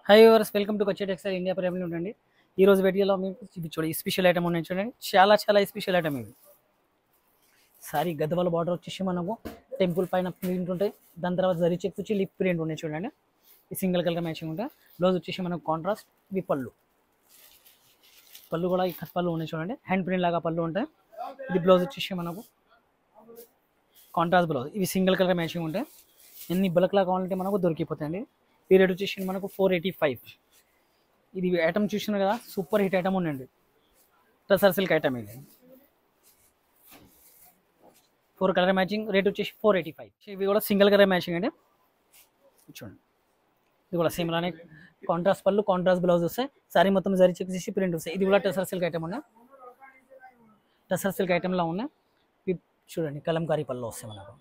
High viewers, welcome to కొచ్చే textile India private ఉండండి. ఈ రోజు వీడియోలో మీకు ఇది చూడండి, స్పెషల్ ఐటమ్ ఉన్నాయి చూడండి. చాలా చాలా స్పెషల్ ఐటమ్ ఇది. సారీ గద్వాల బార్డర్ వచ్చేసి మనకు టెంపుల్ పైన ప్రింట్ ఉంటాయి. దాని తర్వాత జరీ చెక్స్ వచ్చి లిప్ ప్రింట్ ఉన్నాయి చూడండి. ఈ సింగిల్ కలర్ మ్యాచింగ్ ఉంటాయి. బ్లౌజ్ వచ్చేసి మనకు కాంట్రాస్ట్. ఇవి పళ్ళు కూడా ఈ పళ్ళు ఉన్నాయి చూడండి. హ్యాండ్ ప్రింట్ లాగా పళ్ళు ఉంటాయి. ఇది బ్లౌజ్ వచ్చేసి మనకు కాంట్రాస్ట్ బ్లౌజ్. ఇవి సింగిల్ కలర్ మ్యాచింగ్ ఉంటాయి. ఎన్ని బల్క్లా కావాలంటే మనకు దొరికిపోతాయండి. ఈ రేట్ వచ్చేసి మనకు 485. ఇది ఐటమ్ చూసినారు కదా, సూపర్ హిట్ ఐటమ్ ఉండండి. టసర్ సిల్క్ ఐటమ్ ఇది. 4 కలర్ మ్యాచింగ్, రేట్ వచ్చేసి 485. ఇవి కూడా సింగిల్ కలర్ మ్యాచింగ్ అండి. చూడండి, ఇది కూడా సేమ్ లానే కాంట్రాస్ట్ పళ్ళు, కాంట్రాస్ట్ బ్లౌజ్ వస్తాయి. సారీ మొత్తం జరీ చెక్ చేసి ప్రింట్ వస్తాయి. ఇది కూడా టసర్ సిల్క్ ఐటమ్ ఉన్నాయి. టసర్ సిల్క్ ఐటమ్లా ఉన్నాయి. ఇవి చూడండి, కలంకారీ పళ్ళు వస్తాయి మనకు.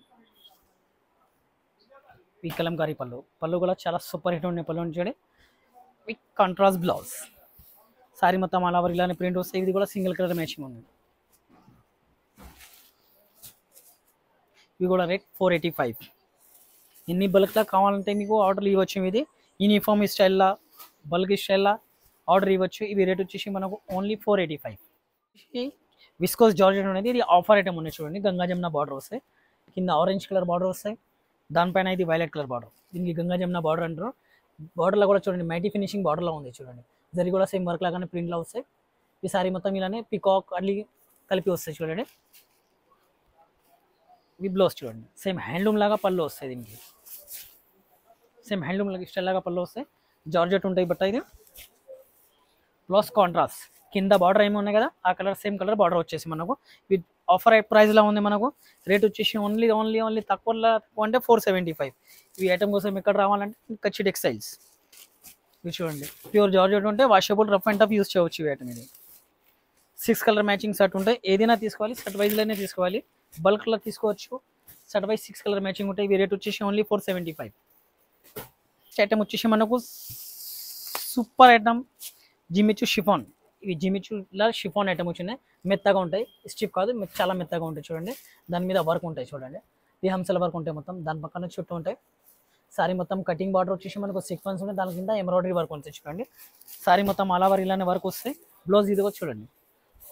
ఈ కలంకారీ పళ్ళు కూడా చాలా సూపర్ హిట్ ఉన్నాయి. పళ్ళు చూడండి, విత్ కాంట్రాస్ట్ బ్లౌజ్. సారీ మొత్తం అలా ఇలానే ప్రింట్ వస్తాయి. ఇది కూడా సింగిల్ కలర్ మ్యాచింగ్ ఉంది. ఇవి కూడా రేట్ 485. ఎన్ని బల్క్లా కావాలంటే మీకు ఆర్డర్ ఇవ్వచ్చు. ఇది యూనిఫామ్ స్టైల్లా, బల్క్ స్టైల్లా ఆర్డర్ ఇవ్వచ్చు. ఇవి రేట్ వచ్చేసి మనకు ఓన్లీ 485. విస్కోస్ జార్జెట్ అనేది ఇది ఆఫర్ ఐటమ్ ఉన్నాయి చూడండి. గంగా జమున బార్డర్ వస్తాయి. కింద ఆరెంజ్ కలర్ బార్డర్ వస్తాయి. దానిపైన ఇది వైలెట్ కలర్ బార్డర్. దీనికి గంగా జమున బార్డర్ అంటారు. బార్డర్లో కూడా చూడండి, మైటీ ఫినిషింగ్ బార్డర్లో ఉంది చూడండి. జరి కూడా సేమ్ వర్క్ లాగానే ప్రింట్లో వస్తాయి. ఈ సారీ మొత్తం ఇలానే పికాక్ అల్లి కలిపి వస్తాయి చూడండి. ఈ బ్లౌజ్ చూడండి, సేమ్ హ్యాండ్లూమ్ లాగా పళ్ళు వస్తాయి. దీనికి సేమ్ హ్యాండ్లూమ్ స్టైల్ లాగా పళ్ళు వస్తాయి. జార్జెట్ ఉంటాయి బట్ట ఇది. Blouse contrast. కింద బార్డర్ ఏమి ఉన్నాయి కదా, ఆ కలర్ సేమ్ కలర్ బార్డర్ వచ్చేసి మనకు విత్ ఆఫర్ ప్రైస్లో ఉంది. మనకు రేట్ వచ్చేసి ఓన్లీ తక్కువ అంటే 475. ఈ ఐటమ్ కోసం ఎక్కడ రావాలంటే కచ్చి టెక్స్టైల్స్. ఇవి చూడండి, ప్యూర్ జార్జెట్ ఉంటే washable, rough and tough use చేయవచ్చు. ఈ ఐటమ్ ఇది 6 కలర్ మ్యాచింగ్ సెట్ ఉంటాయి. ఏదైనా తీసుకోవాలి, సెట్ వైజ్లోనే తీసుకోవాలి. బల్క్లో తీసుకోవచ్చు. సెట్ వైజ్ 6 కలర్ మ్యాచింగ్ ఉంటాయి. ఇవి రేట్ వచ్చేసి ఓన్లీ 475. ఐటమ్ వచ్చేసి మనకు సూపర్ ఐటమ్ జిమిచు షిఫాన్. ఇవి జిమిచులా షిఫాన్ ఐటమ్ వచ్చినాయి. మెత్తగా ఉంటాయి, స్టిఫ్ కాదు, చాలా మెత్తగా ఉంటాయి చూడండి. దాని మీద వర్క్ ఉంటాయి చూడండి. ఈ హంసల వర్క్ ఉంటాయి మొత్తం. దాని పక్కన చుట్టూ ఉంటాయి. సారీ మొత్తం కటింగ్ బార్డర్ వచ్చేసి మనకు సీక్వెన్స్ ఉంటాయి. దాని కింద ఎంబ్రాయిడరీ వర్క్ ఉంటుంది చూడండి. సారీ మొత్తం అలా ఇలానే వర్క్ వస్తాయి. బ్లౌజ్ ఇది కూడా చూడండి,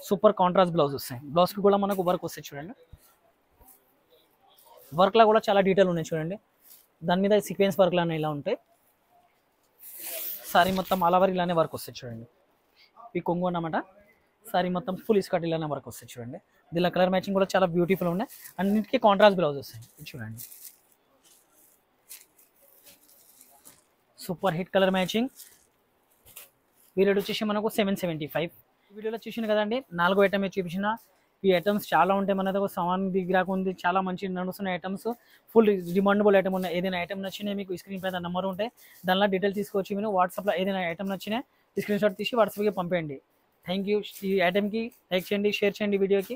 సూపర్ కాంట్రాస్ట్ బ్లౌజ్ వస్తాయి. బ్లౌజ్కి కూడా మనకు వర్క్ వస్తాయి చూడండి. వర్క్లా కూడా చాలా డీటెయిల్ ఉన్నాయి చూడండి. దాని మీద సీక్వెన్స్ వర్క్లు ఇలా ఉంటాయి. సారీ మొత్తం అలా ఇలానే వర్క్ వస్తాయి చూడండి. ఈ కొంగు అన్నమాట. సారీ మొత్తం ఫుల్ ఇస్కట్ ఇలానే వర్క్ వస్తాయి చూడండి. దీనిలో కలర్ మ్యాచింగ్ కూడా చాలా బ్యూటిఫుల్ ఉన్నాయి. అన్నిటికీ కాంట్రాస్ట్ బ్లౌజ్ వస్తాయి చూడండి. Super hit colour matching. ఈ రేట్ వచ్చేసి మనకు 775. వీడియోలో చూసిన కదండి, 4 ఐటమ్ చూపించిన. ఈ ఐటమ్స్ చాలా ఉంటాయి. మన దగ్గర సామాన్ దగ్గర ఉంది, చాలా మంచి నడుస్తున్న ఐటమ్స్, ఫుల్ డిమాండబుల్ ఐటమ్ ఉన్నాయి. ఏదైనా ఐటమ్ నచ్చినా మీకు స్క్రీన్ పైన నెంబర్ ఉంటాయి, దానిలో డీటెయిల్స్ తీసుకోవచ్చు. మీరు వాట్సాప్లో ఏదైనా ఐటమ్ నచ్చినా స్క్రీన్ షాట్ తీసి వాట్సాప్కి పంపేయండి. Thank you. ఈ ఐటమ్కి లైక్ చేయండి, షేర్ చేయండి వీడియోకి.